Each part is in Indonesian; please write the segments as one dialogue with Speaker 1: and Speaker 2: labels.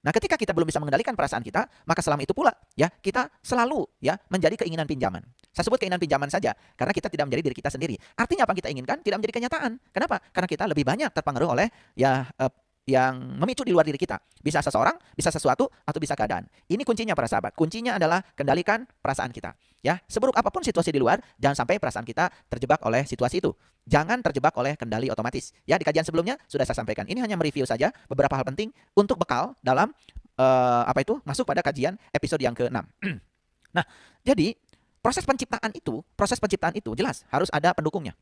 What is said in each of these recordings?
Speaker 1: Nah, ketika kita belum bisa mengendalikan perasaan kita, maka selama itu pula ya kita selalu ya menjadi keinginan pinjaman. Saya sebut keinginan pinjaman saja karena kita tidak menjadi diri kita sendiri. Artinya apa yang kita inginkan tidak menjadi kenyataan. Kenapa? Karena kita lebih banyak terpengaruh oleh ya yang memicu di luar diri kita. Bisa seseorang, bisa sesuatu, atau bisa keadaan. Ini kuncinya para sahabat. Kuncinya adalah kendalikan perasaan kita. Ya, seburuk apapun situasi di luar, jangan sampai perasaan kita terjebak oleh situasi itu. Jangan terjebak oleh kendali otomatis. Ya, di kajian sebelumnya sudah saya sampaikan. Ini hanya mereview saja beberapa hal penting untuk bekal dalam masuk pada kajian episode yang ke-6. Nah, jadi proses penciptaan itu jelas harus ada pendukungnya.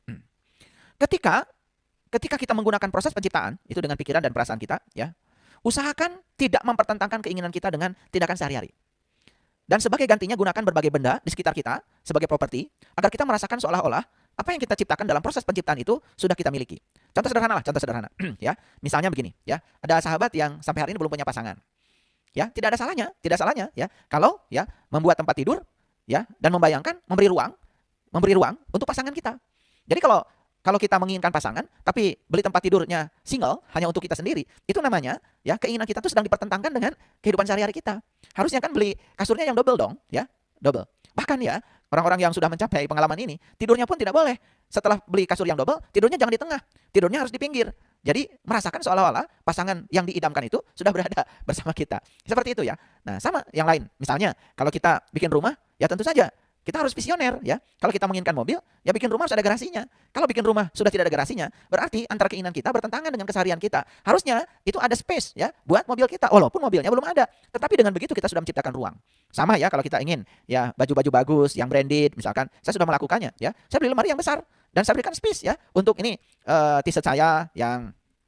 Speaker 1: Ketika kita menggunakan proses penciptaan itu dengan pikiran dan perasaan kita, ya, usahakan tidak mempertentangkan keinginan kita dengan tindakan sehari-hari. Dan sebagai gantinya gunakan berbagai benda di sekitar kita sebagai properti agar kita merasakan seolah-olah apa yang kita ciptakan dalam proses penciptaan itu sudah kita miliki. Contoh sederhana, ya. Misalnya begini, ya. Ada sahabat yang sampai hari ini belum punya pasangan. Ya, tidak ada salahnya, ya. Kalau ya membuat tempat tidur, ya, dan membayangkan memberi ruang untuk pasangan kita. Jadi kalau kita menginginkan pasangan, tapi beli tempat tidurnya single, hanya untuk kita sendiri, itu namanya ya keinginan kita itu sedang dipertentangkan dengan kehidupan sehari-hari kita. Harusnya kan beli kasurnya yang double dong, ya, double. Bahkan ya, orang-orang yang sudah mencapai pengalaman ini, tidurnya pun tidak boleh. Setelah beli kasur yang double, tidurnya jangan di tengah, tidurnya harus di pinggir. Jadi merasakan seolah-olah pasangan yang diidamkan itu sudah berada bersama kita. Seperti itu ya. Nah, sama yang lain. Misalnya, kalau kita bikin rumah, ya tentu saja kita harus visioner ya. Kalau kita menginginkan mobil, ya bikin rumah harus ada garasinya. Kalau bikin rumah sudah tidak ada garasinya, berarti antara keinginan kita bertentangan dengan keseharian kita. Harusnya itu ada space ya buat mobil kita, walaupun mobilnya belum ada. Tetapi dengan begitu kita sudah menciptakan ruang. Sama ya kalau kita ingin ya baju-baju bagus, yang branded, misalkan saya sudah melakukannya ya. Saya beli lemari yang besar dan saya berikan space ya untuk ini t-shirt saya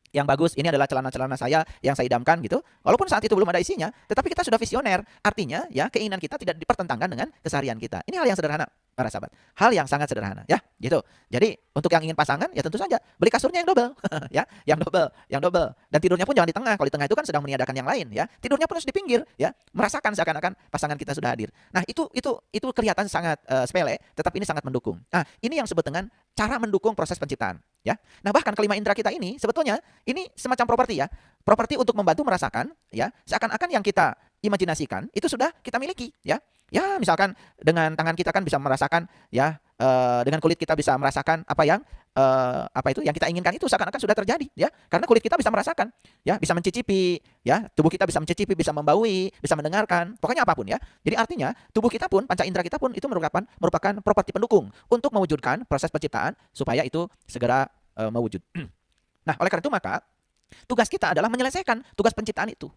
Speaker 1: yang bagus, ini adalah celana-celana saya yang saya idamkan gitu. Walaupun saat itu belum ada isinya, tetapi kita sudah visioner. Artinya ya keinginan kita tidak dipertentangkan dengan keseharian kita. Ini hal yang sederhana para sahabat. Hal yang sangat sederhana ya, gitu. Jadi untuk yang ingin pasangan ya tentu saja beli kasurnya yang double ya, yang double. Dan tidurnya pun jangan di tengah. Kalau di tengah itu kan sedang meniadakan yang lain ya. Tidurnya pun harus di pinggir ya. Merasakan seakan-akan pasangan kita sudah hadir. Nah, itu kelihatan sangat sepele, tetapi ini sangat mendukung. Nah, ini yang disebut dengan cara mendukung proses penciptaan ya. Nah, bahkan kelima indera kita ini sebetulnya ini semacam properti ya. Properti untuk membantu merasakan ya, seakan-akan yang kita imajinasikan itu sudah kita miliki ya. Ya, misalkan dengan tangan kita kan bisa merasakan ya, dengan kulit kita bisa merasakan apa yang yang kita inginkan itu seakan-akan sudah terjadi ya. Karena kulit kita bisa merasakan ya, bisa mencicipi ya, tubuh kita bisa mencicipi, bisa membaui, bisa mendengarkan, pokoknya apapun ya. Jadi artinya tubuh kita pun, panca indera kita pun itu merupakan properti pendukung untuk mewujudkan proses penciptaan supaya itu segera mewujud. Nah, oleh karena itu maka tugas kita adalah menyelesaikan tugas penciptaan itu.